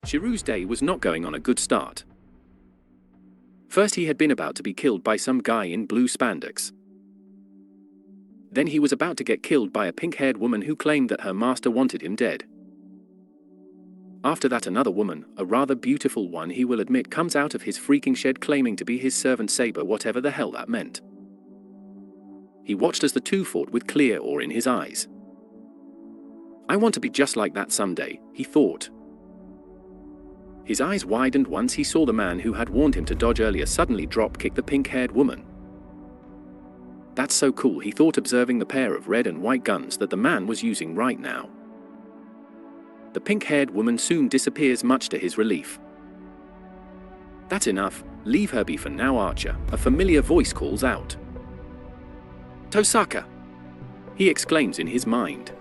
Shiru's day was not going on a good start. First, he had been about to be killed by some guy in blue spandex. Then he was about to get killed by a pink-haired woman who claimed that her master wanted him dead. After that, another woman, a rather beautiful one he will admit, comes out of his freaking shed claiming to be his servant Saber, whatever the hell that meant. He watched as the two fought with clear awe in his eyes. I want to be just like that someday, he thought. His eyes widened once he saw the man who had warned him to dodge earlier suddenly drop-kick the pink-haired woman. That's so cool, he thought, observing the pair of red and white guns that the man was using right now. The pink-haired woman soon disappears, much to his relief. That's enough, leave her be for now, Archer, a familiar voice calls out. Tosaka! He exclaims in his mind.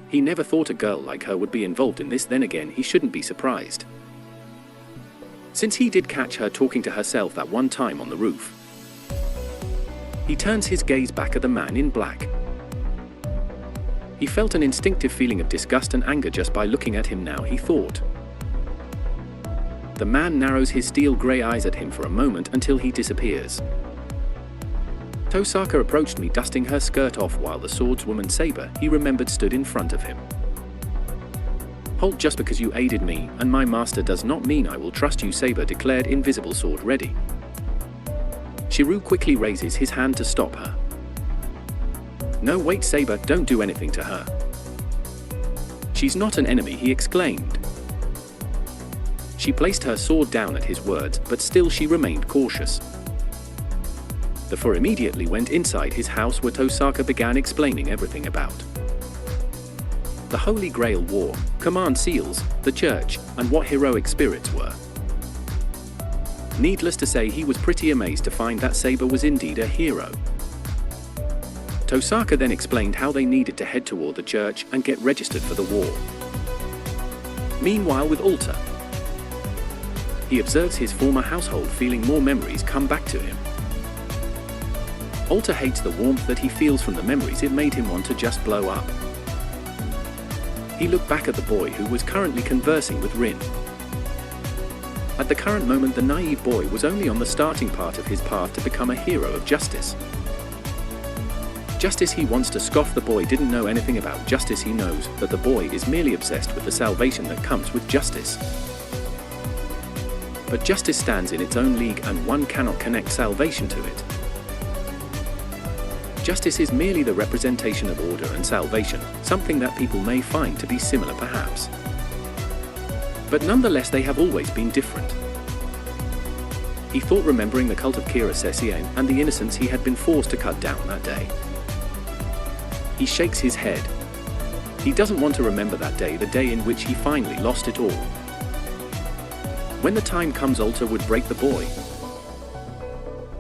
He never thought a girl like her would be involved in this. Then again, he shouldn't be surprised, since he did catch her talking to herself that one time on the roof. He turns his gaze back at the man in black. He felt an instinctive feeling of disgust and anger just by looking at him now, he thought. The man narrows his steel-grey eyes at him for a moment until he disappears. Tosaka approached me, dusting her skirt off, while the swordswoman Saber, he remembered, stood in front of him. Halt, just because you aided me and my master does not mean I will trust you, Saber declared, invisible sword ready. Shiru quickly raises his hand to stop her. No, wait, Saber, don't do anything to her. She's not an enemy, he exclaimed. She placed her sword down at his words, but still she remained cautious. The four immediately went inside his house, where Tosaka began explaining everything about the Holy Grail War, command seals, the church, and what heroic spirits were. Needless to say, he was pretty amazed to find that Saber was indeed a hero. Tosaka then explained how they needed to head toward the church and get registered for the war. Meanwhile, with Alter, he observes his former household, feeling more memories come back to him. Alter hates the warmth that he feels from the memories. It made him want to just blow up. He looked back at the boy who was currently conversing with Rin. At the current moment, the naive boy was only on the starting part of his path to become a hero of justice. Justice, he wants to scoff. The boy didn't know anything about justice. He knows that the boy is merely obsessed with the salvation that comes with justice. But justice stands in its own league and one cannot connect salvation to it. Justice is merely the representation of order and salvation, something that people may find to be similar perhaps. But nonetheless, they have always been different. He thought, remembering the cult of Kira Sessien and the innocents he had been forced to cut down that day. He shakes his head. He doesn't want to remember that day, the day in which he finally lost it all. When the time comes, Alter would break the boy,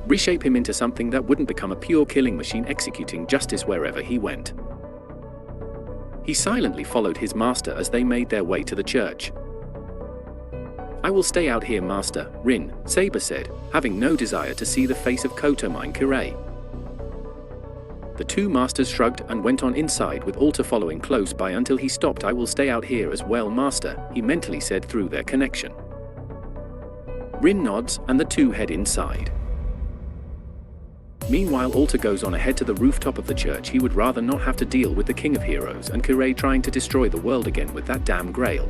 reshape him into something that wouldn't become a pure killing machine, executing justice wherever he went. He silently followed his master as they made their way to the church. I will stay out here, Master, Rin, Saber said, having no desire to see the face of Kotomine Kirei. The two masters shrugged and went on inside, with Alter following close by until he stopped. I will stay out here as well, Master, he mentally said through their connection. Rin nods and the two head inside. Meanwhile, Alter goes on ahead to the rooftop of the church. He would rather not have to deal with the King of Heroes and Kirei trying to destroy the world again with that damn grail.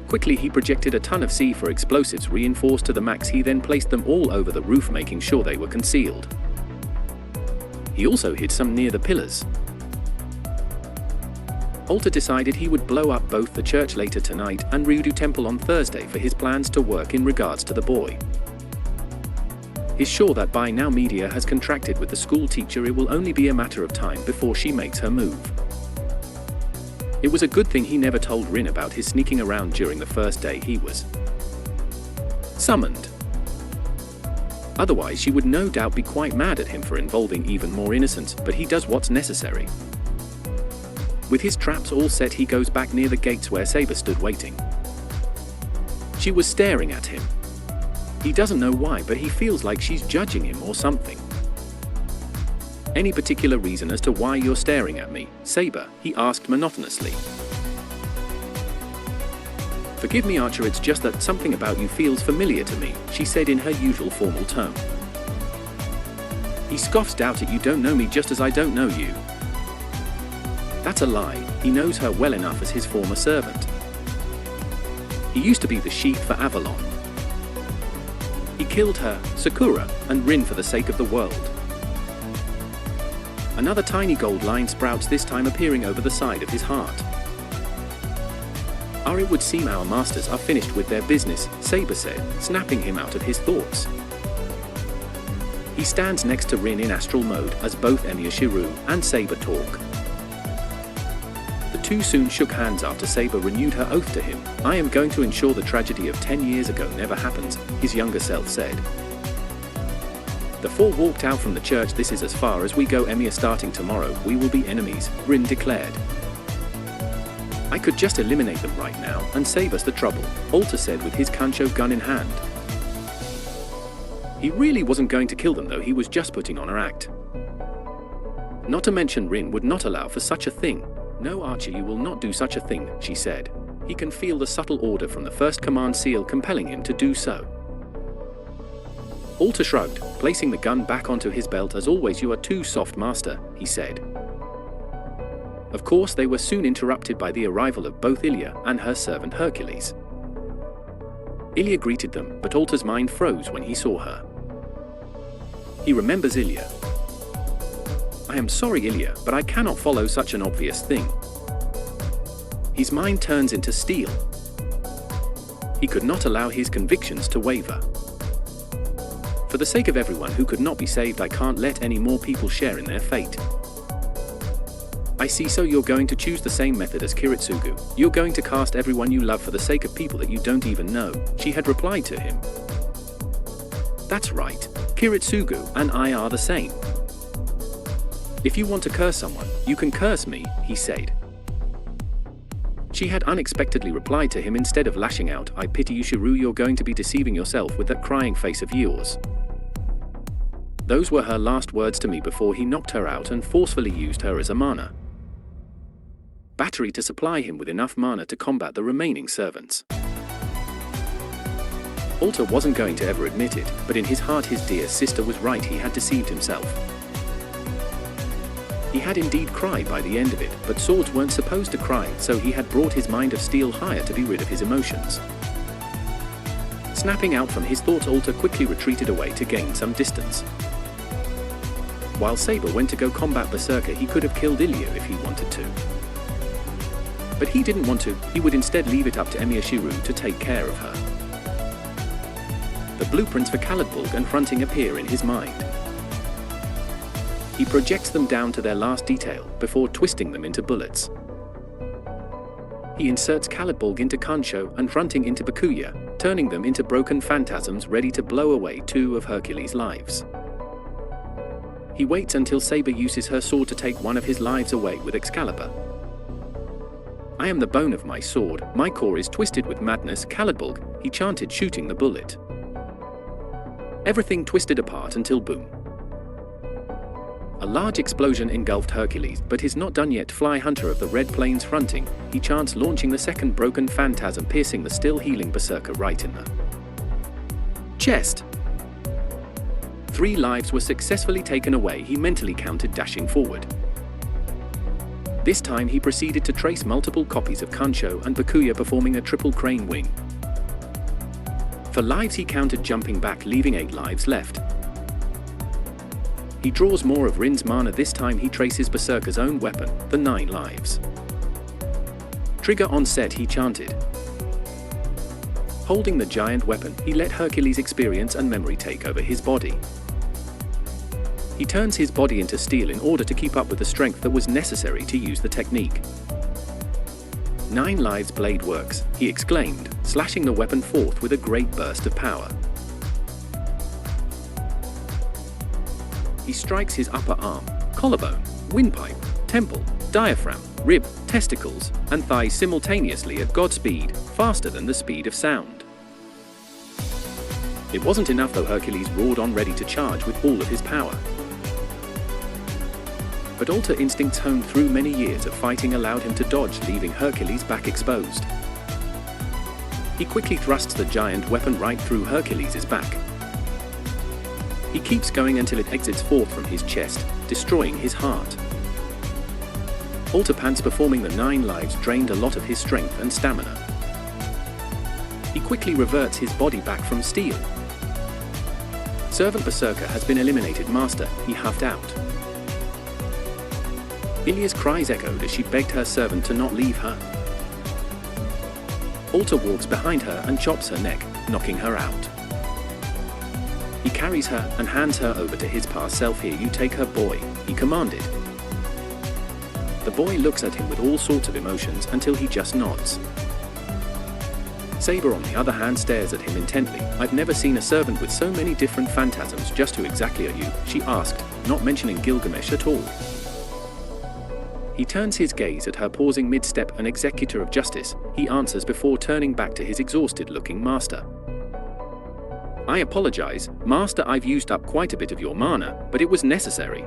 Quickly, he projected a ton of C4 explosives reinforced to the max. He then placed them all over the roof, making sure they were concealed. He also hid some near the pillars. Alter decided he would blow up both the church later tonight and Ryudu Temple on Thursday for his plans to work in regards to the boy. He's sure that by now Media has contracted with the school teacher. It will only be a matter of time before she makes her move. It was a good thing he never told Rin about his sneaking around during the first day he was summoned. Otherwise, she would no doubt be quite mad at him for involving even more innocents, but he does what's necessary. With his traps all set, he goes back near the gates where Saber stood waiting. She was staring at him. He doesn't know why, but he feels like she's judging him or something. Any particular reason as to why you're staring at me, Saber? He asked monotonously. "Forgive me, Archer, it's just that something about you feels familiar to me," she said in her usual formal tone. He scoffs out at, "You don't know me just as I don't know you." That's a lie. He knows her well enough as his former servant. He used to be the sheep for Avalon. He killed her, Sakura, and Rin for the sake of the world. Another tiny gold line sprouts, this time appearing over the side of his heart. "It would seem our masters are finished with their business," Saber said, snapping him out of his thoughts. He stands next to Rin in astral mode as both EMIYA Shiru and Saber talk. The two soon shook hands after Saber renewed her oath to him. "I am going to ensure the tragedy of 10 years ago never happens," his younger self said. The four walked out from the church. "This is as far as we go, EMIYA. Starting tomorrow, we will be enemies," Rin declared. "I could just eliminate them right now and save us the trouble," Alter said with his Kancho gun in hand. He really wasn't going to kill them though, he was just putting on an act. Not to mention Rin would not allow for such a thing. "No, Archer, you will not do such a thing," she said. He can feel the subtle order from the first command seal compelling him to do so. Alter shrugged, placing the gun back onto his belt. "As always, you are too soft, Master," he said. Of course, they were soon interrupted by the arrival of both EMIYA and her servant Hercules. EMIYA greeted them, but Alter's mind froze when he saw her. He remembers EMIYA. "I am sorry, EMIYA, but I cannot follow such an obvious thing." His mind turns into steel. He could not allow his convictions to waver. "For the sake of everyone who could not be saved, I can't let any more people share in their fate." "I see, so you're going to choose the same method as Kiritsugu. You're going to cast everyone you love for the sake of people that you don't even know," she had replied to him. "That's right. Kiritsugu and I are the same. If you want to curse someone, you can curse me," he said. She had unexpectedly replied to him instead of lashing out, "I pity you, Shiru. You're going to be deceiving yourself with that crying face of yours." Those were her last words to me before he knocked her out and forcefully used her as a mana battery to supply him with enough mana to combat the remaining servants. Alter wasn't going to ever admit it, but in his heart his dear sister was right. He had deceived himself. He had indeed cried by the end of it, but swords weren't supposed to cry, so he had brought his mind of steel higher to be rid of his emotions. Snapping out from his thoughts, Alter quickly retreated away to gain some distance. While Saber went to go combat Berserker, he could have killed EMIYA if he wanted to. But he didn't want to. He would instead leave it up to EMIYA Shiru to take care of her. The blueprints for Kalidburg and fronting appear in his mind. He projects them down to their last detail before twisting them into bullets. He inserts Kalidburg into Kancho and fronting into Bakuya, turning them into broken phantasms ready to blow away 2 of Hercules' lives. He waits until Saber uses her sword to take one of his lives away with Excalibur. "I am the bone of my sword, my core is twisted with madness, Kalidburg," he chanted, shooting the bullet. Everything twisted apart until boom. A large explosion engulfed Hercules, but he's not done yet. "Fly Hunter of the Red Plains fronting," he chants, launching the second broken phantasm, piercing the still healing Berserker right in the chest. 3 lives were successfully taken away, he mentally counted, dashing forward. This time he proceeded to trace multiple copies of Kancho and Bakuya, performing a triple crane wing. For lives he counted, jumping back, leaving 8 lives left. He draws more of Rin's mana. This time he traces Berserker's own weapon, the 9 lives. "Trigger on set," he chanted. Holding the giant weapon, he let Hercules' experience and memory take over his body. He turns his body into steel in order to keep up with the strength that was necessary to use the technique. 9 lives blade works, he exclaimed, slashing the weapon forth with a great burst of power. He strikes his upper arm, collarbone, windpipe, temple, diaphragm, rib, testicles, and thighs simultaneously at god speed, faster than the speed of sound. It wasn't enough though. Hercules roared on, ready to charge with all of his power. But Alter instincts honed through many years of fighting allowed him to dodge, leaving Hercules back exposed. He quickly thrusts the giant weapon right through Hercules' back. He keeps going until it exits forth from his chest, destroying his heart. Alter pants. Performing the 9 lives drained a lot of his strength and stamina. He quickly reverts his body back from steel. Servant Berserker has been eliminated. Master, he huffed out. Ilya's cries echoed as she begged her servant to not leave her. Alter walks behind her and chops her neck, knocking her out. He carries her and hands her over to his past self. Here, you take her, boy, he commanded. The boy looks at him with all sorts of emotions until he just nods. Saber, on the other hand, stares at him intently. I've never seen a servant with so many different phantasms. Just who exactly are you? She asked, not mentioning Gilgamesh at all. He turns his gaze at her, pausing mid-step. An executor of justice, he answers before turning back to his exhausted-looking master. I apologize, Master, I've used up quite a bit of your mana, but it was necessary.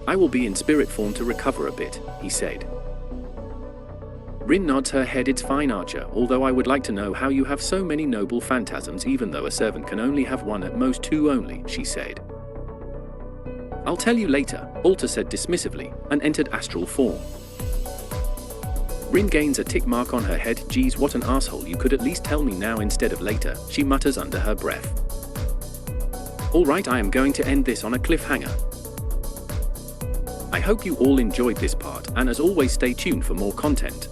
I will be in spirit form to recover a bit, he said. Rin nods her head. It's fine, Archer, although I would like to know how you have so many noble phantasms even though a servant can only have 1, at most 2 only, she said. I'll tell you later, Alter said dismissively, and entered astral form. Rin gains a tick mark on her head. Geez, what an asshole, you could at least tell me now instead of later, she mutters under her breath. Alright, I am going to end this on a cliffhanger. I hope you all enjoyed this part, and as always stay tuned for more content.